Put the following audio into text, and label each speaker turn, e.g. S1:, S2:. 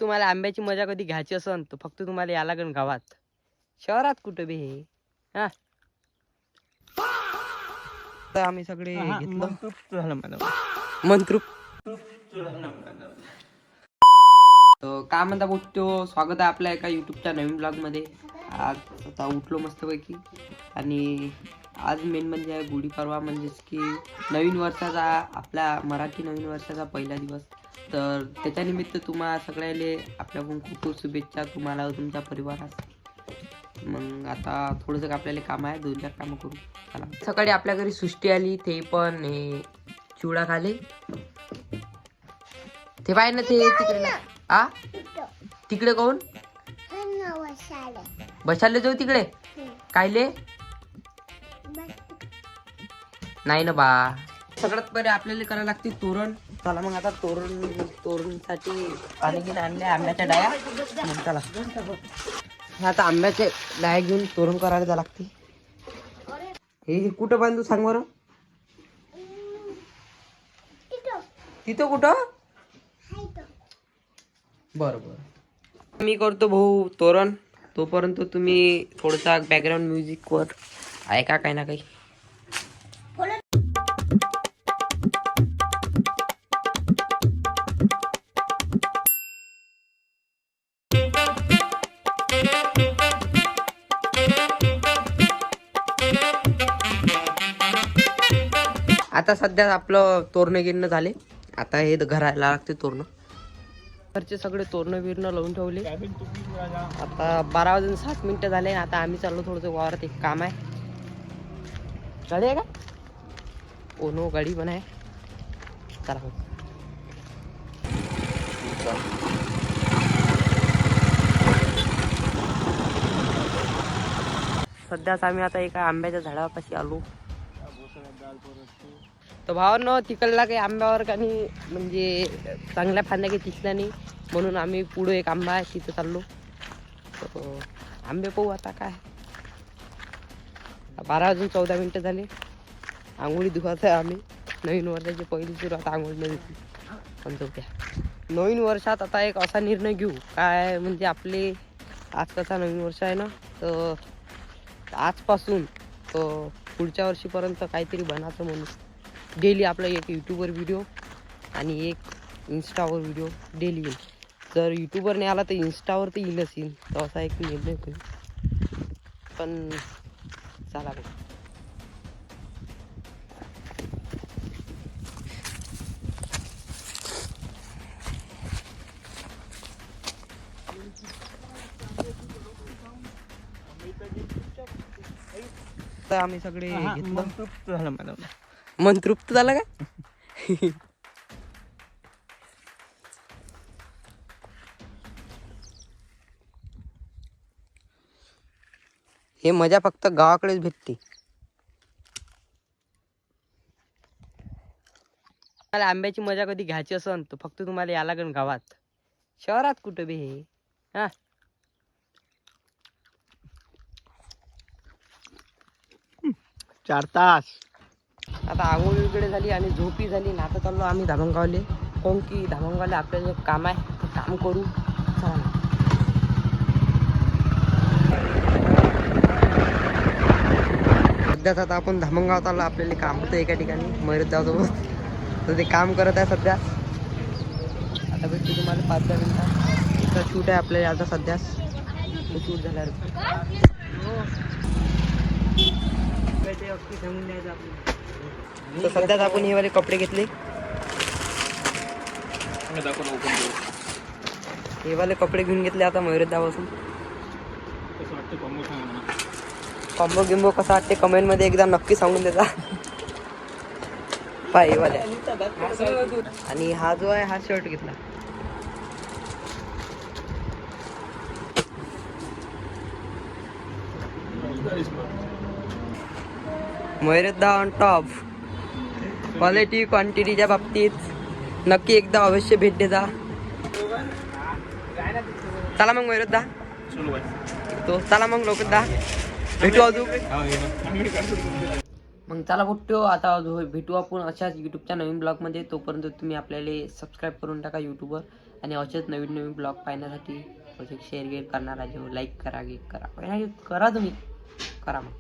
S1: तुम्हाला आंब्याची मजा कधी घ्यायची असेल तर फक्त तुम्हाला या लागेल गावात. शहरात कुठं बी हे. हा तर आम्ही सगळे घेतलं
S2: तृप्त झालं मला.
S1: मंतृप्त. काय म्हणता बोलतो, स्वागत आहे आपल्या एका युट्यूबच्या नवीन ब्लॉगमध्ये. आज आता उठलो मस्तपैकी आणि आज मेन म्हणजे आहे गुढीपाडवा, म्हणजेच की नवीन वर्षाचा, आपल्या मराठी नवीन वर्षाचा पहिला दिवस. तर त्याच्यानिमित्त तुम्हा सगळ्याले आपल्याकडून खूप खूप शुभेच्छा, तुम्हाला व तुमच्या परिवारास. मग आता थोडंसं आपल्याला काम आहे, 2-4 कामं करू. चला. सकाळी आपल्या घरी सृष्टी आली, ते पण हे चिवडा खाले. ते पाय ना ते तिकडे आ तिकडे कोण बसायला जाऊ तिकडे कायले नाही ना बा. सगळ्यात पहिले आपल्याला करायला लागते तोरण. चला मग आता तोरणसाठी पाणी घेऊन आणले आंब्याच्या डाया. मग चला आता आंब्याचे डाया घेऊन तोरण करायला जा लागते. हे कुठं बांधू सांग बरं. तिथं कुठं. बरोबर मी करतो भाऊ तोरण, तोपर्यंत तुम्ही थोडसा बॅकग्राऊंड म्युझिक वर ऐका काही ना काही. आता सध्या आपलं तोरणं गिरणं झाले. आता हे घराला लागते तोरणं. घरचे सगळे तोरणं बिरणं लावून ठेवले. आता 12:07 झाले. आता आम्ही चाललो थोडंसं वावरात, एक काम आहे. गाडी आहे का. ओ नो, गाडी पण आहे. चला हो. सध्याच आम्ही आता एका आंब्याच्या झाडापाशी आलो. तर भावांनो, तिकडला काही आंब्यावर काही म्हणजे चांगल्या फांद्या काही टिकल्या नाही, म्हणून आम्ही पुढे एक आंबा आहे तिथं चाललो. आंबे पाहू आता काय. 12:14 झाले. आंघोळी धुवायचं आहे आम्ही. नवीन वर्षाची पहिली सुरुवात आंघोळी न धुतली पण त्या नवीन वर्षात आता एक असा निर्णय घेऊ काय, म्हणजे आपले आज कसा नवीन वर्ष आहे ना, तर आजपासून तर पुढच्या वर्षीपर्यंत काहीतरी बनायचं म्हणून डेली आपलं एक यूट्यूबवर व्हिडिओ आणि एक इंस्टावर व्हिडिओ डेली येईल. जर यूट्यूबवर नाही आला तर इंस्टावर तर येईलच येईल. तर असा एक निर्णय घेऊ. पण चला बघ. तर आम्ही सगळे घेतलं.
S2: तृप्त झालं मला.
S1: मन तृप्त झालं का. हे मजा फक्त गावाकडेच भेटते. मला आंब्याची मजा कधी घ्यायची असेल तर फक्त तुम्हाला या लागेल गावात. शहरात कुठं बी हे. हा
S2: 4 तास.
S1: आता आंघोळ वगैरे झाली आणि झोपी झाली ना. आता चाललो आम्ही धामणगावले, काऊन की धामणगावले आपल्याला एक काम आहे, ते काम करू. चला ना. सध्याच आता आपण धामणगावात आलो. आपल्याला काम होतं एका ठिकाणी मयुरदासोबत, तर ते काम करत आहे सध्या. आता भेटतो तुम्हाला 5-10 मिनिटात. इथं शूट आहे आपल्याला आता सध्याच. शूट झाल्यावर तर सध्याच आपण हे वाले कपडे घेतले. हे वाले कपडे घेऊन घेतले आता मयुरदापासून. कॉम्बो गिम्बो कसा वाटते कमेंट मध्ये एकदा नक्की सांगून देता. पाय वाले. आणि हा जो आहे हा शर्ट घेतला. मयुरदा ऑन टॉप. क्वालिटी क्वांटिटीच्या बाबतीत नक्की एकदा अवश्य भेट देता. चला मग मयुरदा, तो चला मग लोकदा भेटू अजून. मग चला भेटतो आता, भेटू आपण अशाच यूट्यूबच्या नवीन ब्लॉगमध्ये. तोपर्यंत तुम्ही आपल्याला सबस्क्राईब करून टाका यूट्यूबवर आणि असेच नवीन नवीन ब्लॉग पाहण्यासाठी शेअर गेअर करणार आहे लाईक करा करा तुम्ही करा मग